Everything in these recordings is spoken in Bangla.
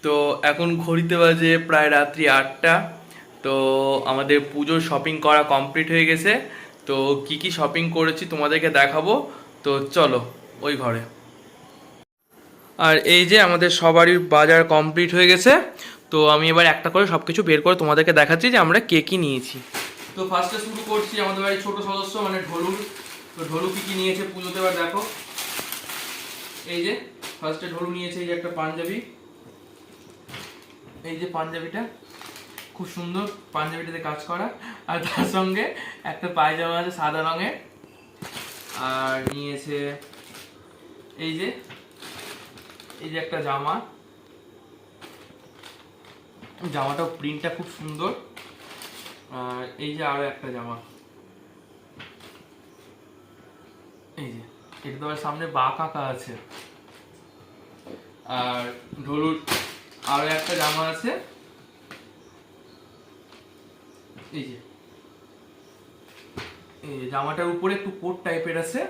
তো এখন ঘড়িতে বাজে প্রায় রাত্রি 8টা। তো আমাদের পুজোর শপিং করা কমপ্লিট হয়ে গেছে। তো কি কি শপিং করেছি তোমাদেরকে দেখাবো। তো চলো ওই ঘরে। আর এই যে আমাদের সবারই বাজার কমপ্লিট হয়ে গেছে। তো আমি এবার একটা করে সব কিছু বের করে তোমাদেরকে দেখাচ্ছি যে আমরা কে কী নিয়েছি। তো ফার্স্টে শুরু করছি আমাদের বাড়ির ছোট সদস্য মানে ঢোলুর। তো ঢোলু কী কী নিয়েছে পুজোতে এবার দেখো। এই যে ফার্স্টে ঢোলু নিয়েছে এই যে একটা পাঞ্জাবি। এই যে পাঞ্জাবিটা খুব সুন্দর, পাঞ্জাবিটাতে কাজ করা। আর তার সঙ্গে একটা পায়জামা আছে সাদা রঙের। আর নিয়েছে এই যে একটা জামা। জামাটাও প্রিন্টটা খুব সুন্দর। আর এই যে আরো একটা জামা, এই যে এটা তো সামনে বাঁক আঁকা আছে। আর ঢোলুর আরো একটা জামা আছে, এই যে জামাটার উপরে একটু কোট টাইপের আছে।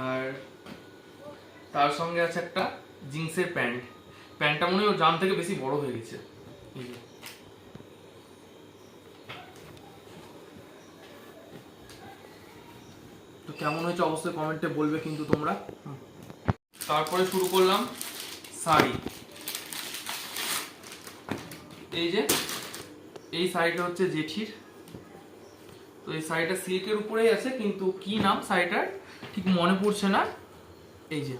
আর তার সঙ্গে আছে একটা জিন্সের প্যান্ট। প্যান্টটা মনে হয় ওর জাম থেকে বেশি বড় হয়ে গেছে। এই যে তো কেমন হয়েছে অবশ্যই কমেন্টে বলবে কিন্তু তোমরা। তারপরে শুরু করলাম শাড়ি। এই যে এই শাড়িটা হচ্ছে জেঠির। তো এই শাড়িটা সিল্কের উপরেই আছে, কিন্তু কি নাম শাড়িটার ঠিক মনে পড়ছে না। এই যে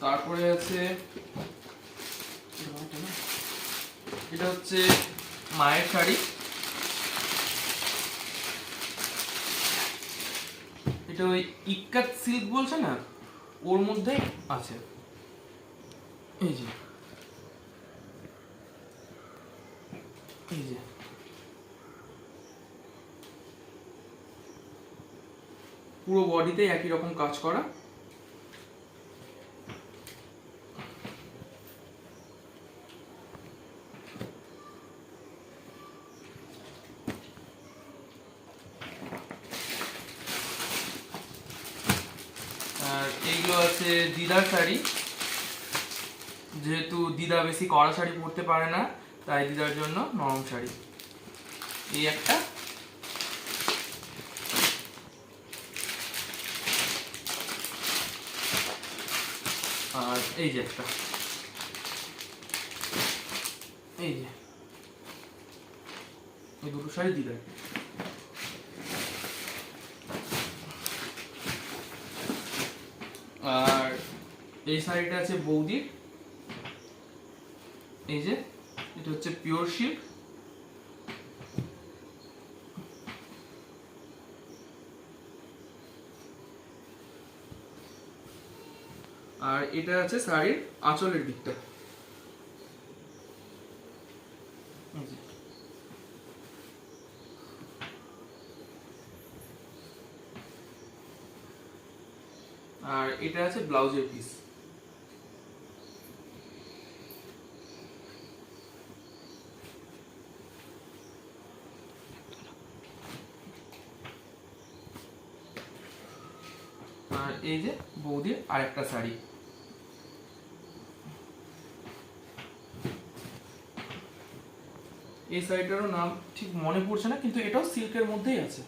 তারপরে আছে এটা হচ্ছে মায়ের শাড়ি। এটা ওই ইক্কাত সিল্ক বলছে না, ওর মধ্যে আছে। এই যে এই যে পুরো বডিতে একই রকম কাজ করা। আর এইগুলো আছে দিদার শাড়ি। যেহেতু দিদা বেশি কড়া শাড়ি পরতে পারে না, তাই দিদার জন্য নরম শাড়ি। এই একটা। আর এই যে একটা, এই যে এই দুটো শাড়ি দিদার। আর এই শাড়িটা আছে বৌদির। এই যে এটা হচ্ছে পিওর সিল্ক। আর এটা আছে শাড়ির আঁচলের দিকটা। আর এটা আছে ব্লাউজের পিস। আর এই যে বৌদির আরেকটা শাড়ি। এই শাড়িটারও নাম ঠিক মনে পড়ছে না, কিন্তু এটাও সিল্কের মধ্যেই আছে।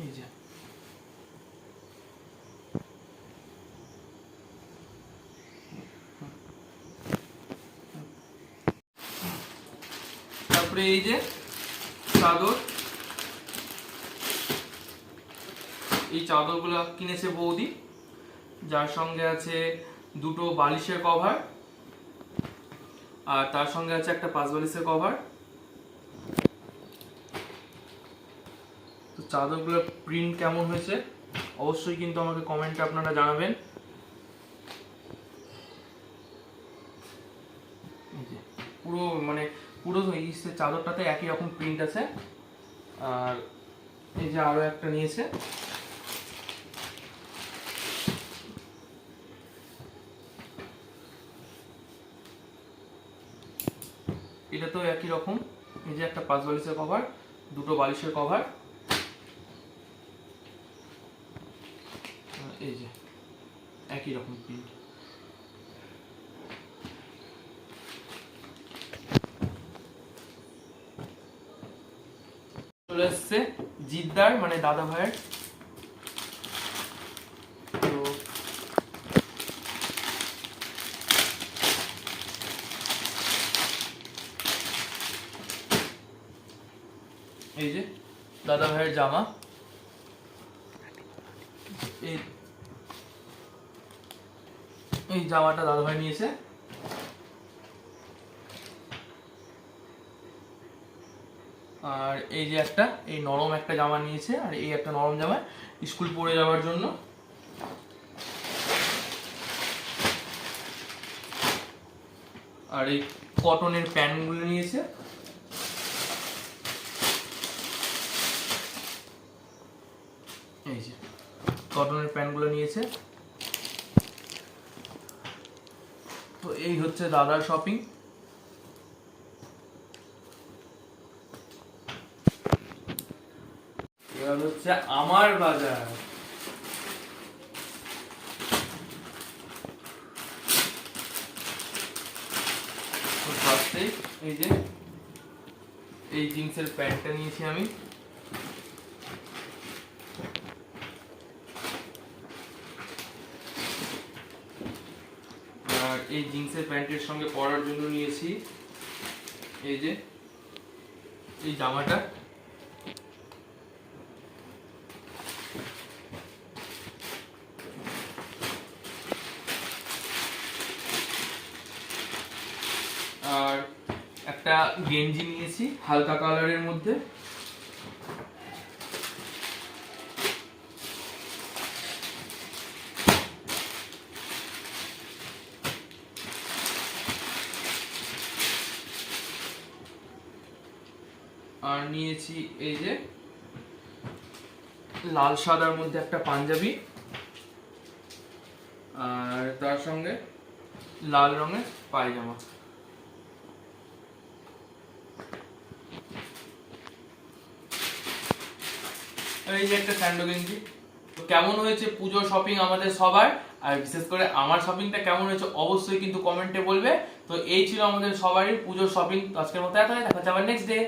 এই যে তারপরে এই যে চাদর। এই চাদরগুলো কিনেছে বৌদি, যার সঙ্গে আছে দুটো বালিশের কভার। আর তার সঙ্গে আছে একটা পাঁচ বালিশের কভার। তো চাদরগুলোর প্রিন্ট কেমন হয়েছে অবশ্যই কিন্তু আমাকে কমেন্টে আপনারা জানাবেন। পুরো মানে পুরো এই চাদরটাতে একই রকম প্রিন্ট আছে। আর এই যে আরো একটা নিয়েছে, এটাতেও একই রকম, এই যে একটা 5 বালিশের কভার, দুটো বালিশের কভার, এই যে একই রকম প্রিন্ট। চলে এসছে জিদ্দার মানে দাদা ভাইয়ের। তো এই যে দাদা ভাইয়ের জামা, এই জামাটা দাদা ভাই নিয়েছে। আর এই যে একটা এই নরম একটা জামা নিয়েছে, আর এই একটা নরম জামা স্কুল পরে যাওয়ার জন্য। আর এই কটনের প্যান্টগুলো নিয়েছে। এই যে কটনের প্যান্টগুলো নিয়েছে। তো এই হচ্ছে দাদার শপিং। এবার হচ্ছে আমার বাজার। ফার্স্টে এই যে এই জিন্সের প্যান্টটা নিয়েছি আমি। আর এই জিন্সের প্যান্টের সঙ্গে পরার জন্য নিয়েছি এই যে এই জামাটা। আর একটা গেঞ্জি নিয়েছি হালকা কালারের মধ্যে। আর নিয়েছি এই যে লাল সাদার মধ্যে একটা পাঞ্জাবি, আর তার সঙ্গে লাল রঙের পায়জামা। এই যে একটা স্যান্ডো গেঞ্জি। তো কেমন হয়েছে পুজো শপিং আমাদের সবার, আর বিশেষ করে আমার শপিংটা কেমন হয়েছে অবশ্যই কিন্তু কমেন্টে বলবে। তো এই ছিল আমাদের সবারই পুজোর শপিং। আজকের মতো এতটাই, দেখা হচ্ছে আবার নেক্সট ডে।